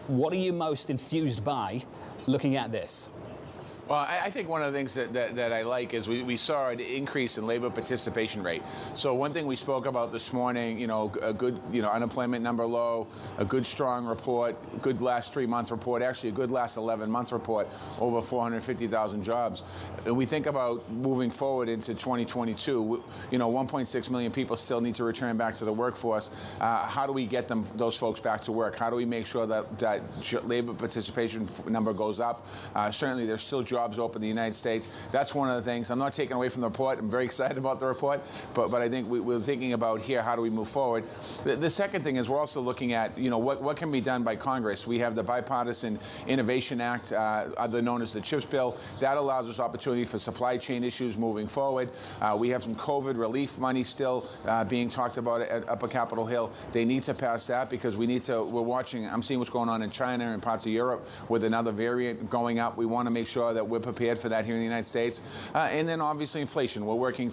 What are you most enthused by looking at this? Well, I think one of the things that I like is we saw an increase in labor participation rate. So one thing we spoke about this morning, a good, unemployment number low, a good strong report, good last 3-month report, actually a good last 11-month report, over 450,000 jobs. And we think about moving forward into 2022, 1.6 million people still need to return back to the workforce. How do we get those folks back to work? How do we make sure that labor participation number goes up? Certainly there's still jobs open in the United States. That's one of the things. I'm not taking away from the report. I'm very excited about the report, but I think we're thinking about here, how do we move forward? The second thing is we're also looking at, what can be done by Congress. We have the Bipartisan Innovation Act, otherwise known as the CHIPS bill. That allows us opportunity for supply chain issues moving forward. We have some COVID relief money still being talked about at Upper Capitol Hill. They need to pass that because we're watching, I'm seeing what's going on in China and parts of Europe with another variant going up. We want to make sure that we're prepared for that here in the United States. And then obviously inflation. We're working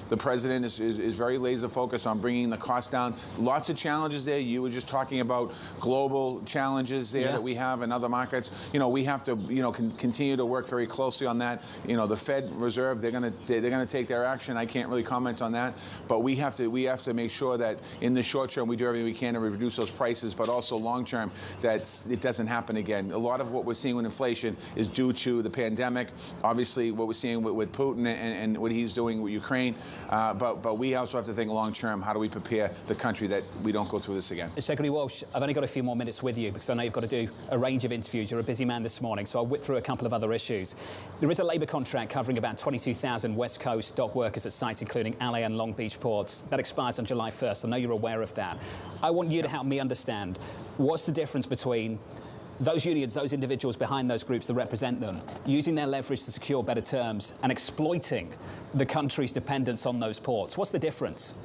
the president is very laser focused on bringing the cost down. Lots of challenges there. You were just talking about global challenges there that we have in other markets. We have to, continue to work very closely on that. The Fed Reserve, they're going to take their action. I can't really comment on that, but we have to make sure that in the short term we do everything we can to reduce those prices, but also long term that it doesn't happen again. A lot of what we're seeing with inflation is due to the pandemic. Obviously, what we're seeing with Putin and what he's doing with Ukraine, but we also have to think long term. How do we prepare the country that we don't go through this again? Secretary Walsh, I've only got a few more minutes with you because I know you've got to do a range of interviews. You're a busy man this morning, so I'll whip through a couple of other issues. There is a Labour contract covering about 22,000 West Coast dock workers at sites including LA and Long Beach ports. That expires on July 1st. I know you're aware of that. I want you to help me understand what's the difference between those unions, those individuals behind those groups that represent them, using their leverage to secure better terms and exploiting the country's dependence on those ports. What's the difference?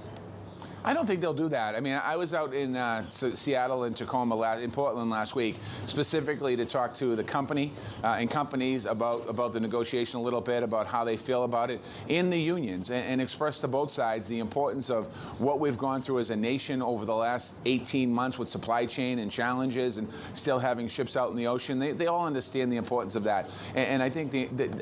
I don't think they'll do that. I mean, I was out in Seattle and Tacoma, in Portland last week, specifically to talk to the company and companies about the negotiation a little bit, about how they feel about it, in the unions, and express to both sides the importance of what we've gone through as a nation over the last 18 months with supply chain and challenges and still having ships out in the ocean. They all understand the importance of that. And I think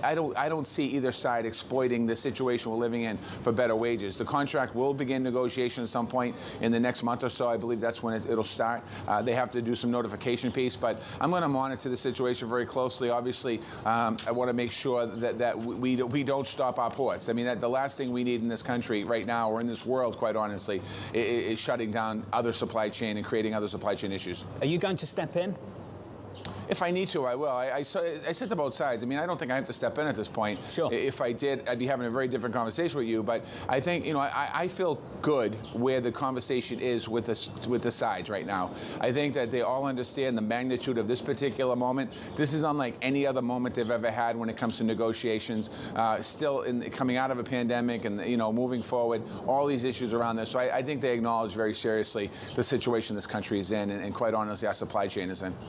I don't see either side exploiting the situation we're living in for better wages. The contract will begin negotiations at some point in the next month or so. I believe that's when it'll start. They have to do some notification piece, but I'm going to monitor the situation very closely. Obviously, I want to make sure that we don't stop our ports. I mean, the last thing we need in this country right now, or in this world, quite honestly, is shutting down other supply chain and creating other supply chain issues. Are you going to step in? If I need to, I will. I said to both sides. I mean, I don't think I have to step in at this point. Sure. If I did, I'd be having a very different conversation with you. But I think, I feel good where the conversation is with the sides right now. I think that they all understand the magnitude of this particular moment. This is unlike any other moment they've ever had when it comes to negotiations. Still coming out of a pandemic and, moving forward, all these issues around this. So I think they acknowledge very seriously the situation this country is in, and quite honestly, our supply chain is in.